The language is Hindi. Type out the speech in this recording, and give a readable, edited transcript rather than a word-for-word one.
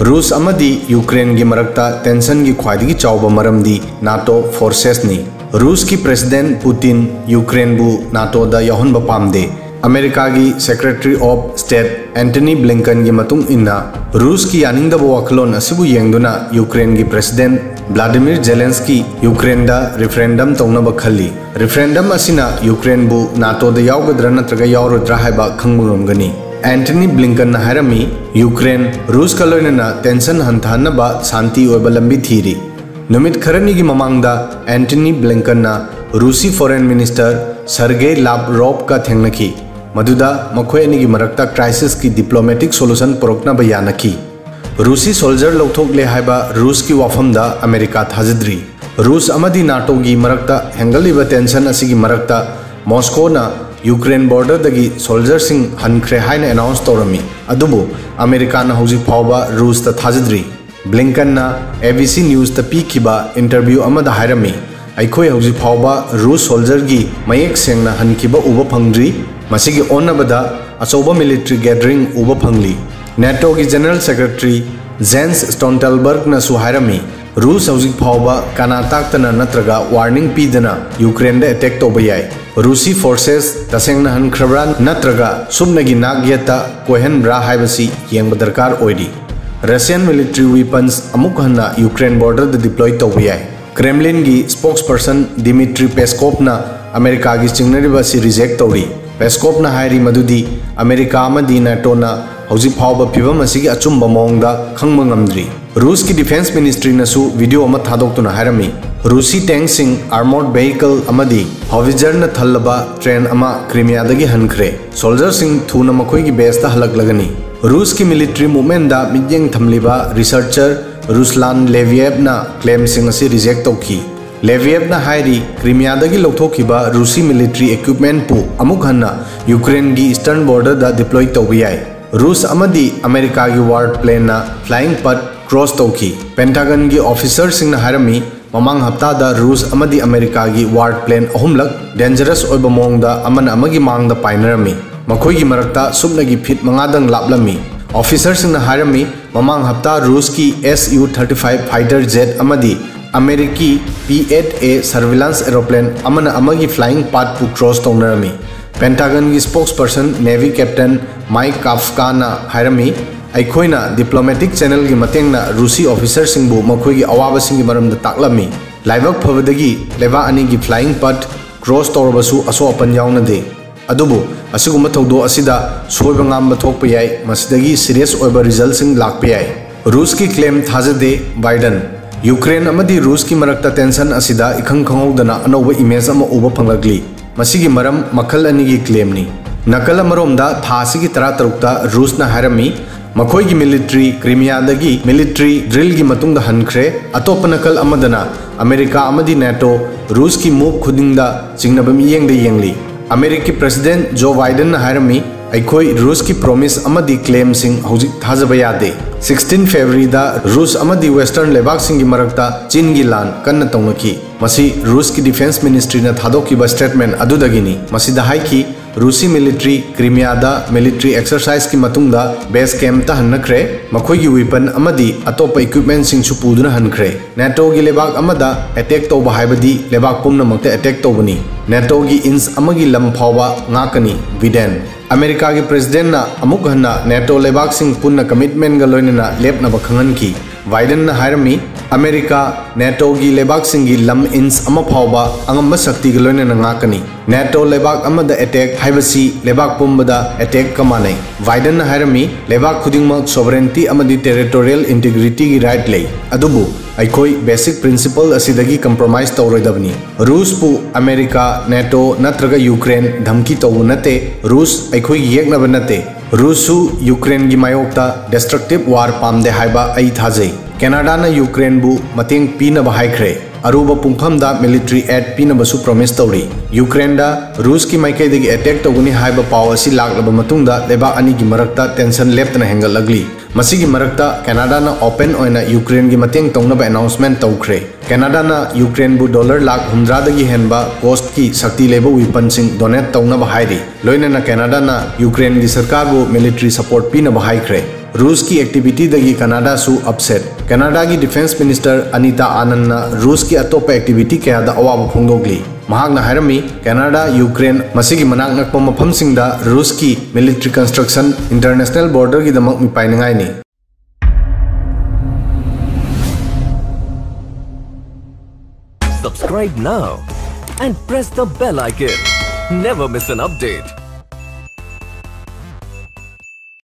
रूस अमदी यूक्रेन की मरक्ता टेंशन की ख्वाइदगी चाउबा मरमदी नाटो फोर्सेस नि रूस की प्रेसिडेंट पुतिन यूक्रेन बु नाटो दा यहन पामदे अमेरिका की secretary of state Antony Blinken की मतुंग इन्ना रूस की यानिंगदब वखलोन असिबु येंगदुना यूक्रेन की प्रेसिडेंट व्लादिमीर जेलेंस्की यूक्रेन दा रेफरेंडम तौनब खली रेफरेंडम असिना यूक्रेन बु नाटो दा यावगद्रा नत्रगा यावरोद्रा हाइबा खंगबु ngamgani एंटनी ब्लिंकन हायरमी यूक्रेन रूस का लोइनना टेंशन हंथानबा शांति ओइबा लंबी थीरी नुमित खरनी की ममांगदा एंटनी ब्लिंकन रूसी फॉरेन मिनिस्टर सर्गेई लावरोव का थेंगनखी मधुदा मखोय अनिगी मरक्ता क्राइसिस की डिप्लोमेटिक सोल्यूशन पुरकनबा यानखी रूसी सोल्जर लौथोकले हाइबा रूस की वाफमदा अमेरिका थाजद्री रूस अमदी नाटो की मरक्ता हेंगलिबा टेंशन असिगी मरक्ता मॉस्कोना यूक्रेन बॉर्डर दगी सोल्जर सिंह हनख्रे हाइना अनाउंस तौरमी अदुबु अमेरिका ना हौजिक फावबा रूस ता थाजद्री ब्लिंकन ना एबीसी न्यूज ता पीखिबा इंटरव्यू अमदा हायरमी अखोय हौजिक फावबा रूस सोल्जर की मयेक सेंगना हनखिबा उबा फंगद्री मसिगी ओनबदा अचौबा मिलिट्री गैदरिंग उबा फंगली नेटो की जनरल सेक्रेटरी जेंस स्टोल्टेनबर्ग ना सुहायरमी रूस हौजिक फावबा कानाताक्तना नत्रगा वार्निंग पीदना यूक्रेन दे अटैक तौबा याय रूसी फोर्सेस तसेंगना हनख्रब्रा नत्रगा सुबनगी नागयता कोहेनब्रा हाइबसी येंग दरकार ओइरी रशियन मिलिट्री वेपन्स अमुक हन्ना यूक्रेन बॉर्डर द डिप्लॉय तौबा याय क्रेमलिन की स्पोक्सपर्सन दिमित्री पेस्कोव ना अमेरिका की चिंगनरिबसी रिजेक्ट तौरी पेस्कोव ना हायरी मधुदी अमेरिका अमदी नाटो ना हौजिक फावबा फिबम असिगी अचुंबा मौंगदा खंगबा ngamdri रूस की डिफेंस मिनिस्ट्री नसु वीडियो अमा थादोक्तुना हायरमी रूसी टैंक सिंग आर्मोर्ड व्हीकल अमदी हॉविजर न थल्लबा ट्रेन अमा क्रीमियादगी हनख्रे सोल्जर सिंग थुना मखोई की बेस्ता हलकलगनी रूस की मिलिट्री मूवमेंट दा मिजेंग थमलिबा रिसर्चर रुस्लान लेविएव ना क्लेम सिंग असी रिजेक्ट तौखी लेविएव ना हायरी क्रीमियादगी लौथोखिबा रूसी मिलिट्री इक्विपमेंट पु अमुक हन्ना यूक्रेन की ईस्टर्न बॉर्डर दा डिप्लॉय तौबा याय रूस अमदी अमेरिका की वार प्लेन ना फ्लाइंग पद क्रॉस तौखी पेंटागन की ऑफिसर सिंह हायरमी ममांग हफ्ता दा रूस अमदी अमेरिका की वार प्लेन अहुमलक डेंजरस ओइबा मोंगदा अमन अमगी मांगदा पाइनरमी मखोई की मरक्ता सुबनगी फिट मंगादंग लापलमी ऑफिसर सिंह हायरमी ममांग हफ्ता रूस की Su-35 फाइटर जेट अमदी अमेरिकी P-8A सर्विलांस एरोप्लेन अमन अमगी फ्लाइंग पाथ पु क्रॉस तौनरमी पेंटागन की स्पोक्सपर्सन नेवी कैप्टन माइक काफ्काना हायरमी अखोइना डिप्लोमेटिक चैनल की मतेंगना रूसी ऑफिसर सिंहबु मखोई अवाब सिंह मरमदा ताकलमी लाइबक फबदगी लेबा अनी की फ्लाइंग पथ क्रॉस तौरबसु असो अपन याउनदे अदुबु असिगुम थौदो असिदा सोइबा ngam थोकप याय मसिदगी सीरियस ओइबा रिजल्ट सिंह लाकप याय रूस की क्लेम थाजदे बाइडन यूक्रेन अमदी रूस की मरक्ता टेंशन असिदा इखंग खंगौदना अनौबा इमेज अमा उबा फंगलगली मसिगी मरम मखल अनी की क्लेम नि नकल अमरोमदा थासिगी तरा तरुक्ता रूस ना हायरमी मखोई की मिलिट्री क्रीमियादगी मिलिट्री ड्रिल की मतुंग हनख्रे अतोप नकल अमदना अमेरिका अमदी नेटो रूस की मूव खुदिंगदा चिंगनबम येंगली अमेरिकी प्रेसिडेंट जो बाइडेन हायरमी अखोई रूस की प्रोमिस अमदी क्लेम सिंह हौजिक थाजबा यादे 16 फरवरी दा रूस अमदी वेस्टर्न लेबाक सिंह की मरक्ता चीन की लान कन्न तौनकी मसी रूस की डिफेंस मिनिस्ट्री ने थादोकीबा स्टेटमेंट अदुदगिनी मसिदा हाइकी रूसी मिलिट्री क्रीमियादा मिलिट्री एक्सरसाइज की मतुंगदा बेस कैंप ता हनख्रे मखोई की वेपन अमदी अतोप इक्विपमेंट सिंह सु पुदुना हनख्रे नेटो की लेबाक अमदा अटैक तौबा हाइबदी लेबाक पुमनमक्ते अटैक तौबनी नेटो की इंच अमगी लम फावबा ngakani विडेन अमेरिका की प्रेसिडेंट ना अमुक हन्ना नेटो लेबाक सिंह पुन्ना कमिटमेंट गा लोइनना लेपनबा खंगनकी बाइडेन ना हायरमी अमेरिका नेटो की लेबाक सिंह की लम इंच अमा फावबा अंगम शक्ति गा लोइनना ngakani नेटो लेबाक अमदा अटैक हाइबसी लेबाक पुंबदा अटैक कमाने बाइडेन ना हायरमी लेबाक खुदिंगमक सोवरेनिटी अमदी टेरिटोरियल इंटीग्रिटी की राइट ले अदुबु अखोई बेसिक प्रिंसिपल असिदगी कंप्रोमाइज तौरोदबनी रूस पु अमेरिका नेटो नत्रगा यूक्रेन धमकी तौबु नते रूस अखोई येगनब नते रूसु यूक्रेन की मायोक्ता डिस्ट्रक्टिव वार पामदे हाइबा अई थाजै कनाडा ना यूक्रेन बु मतेंग पीनब हाइख्रे अरुबा पुंफमदा मिलिट्री एड पीनबसु प्रॉमिस तौरी यूक्रेन दा रूस की माइकैदगी अटैक तौगनी हाइबा पाव असि लागलब मतुंगदा लेबा अनी की मरक्ता टेंशन लेपतना हेंगलगली मसिगी मरक्ता कनाडा ना ओपन ओइना यूक्रेन की मतेंग तौनबा अनाउंसमेंट तौख्रे कनाडा ना यूक्रेन बु $1,100,000 दगी हेनबा कोस्ट की शक्ति लेबा वेपन सिंह डोनेट तौनबा हाइरी लोइना कनाडा ना यूक्रेन की सरकार बु मिलिट्री सपोर्ट पीनबा हाइख्रे रूस की एक्टिविटी दगी कनाडा सु अपसेट कनाडा की डिफेंस मिनिस्टर अनीता आनंद रूस की अतोप एक्टिविटी क्या अवाब फोंदोगली कनाडा यूक्रेन मसीगी मनाक नक्पो मफमसिंगदा रूस की मिलिट्री कंस्ट्रक्शन इंटरनेशनल बॉर्डर की दमक मिपाइनगाइनी। Subscribe now and press the bell icon. Never miss an update.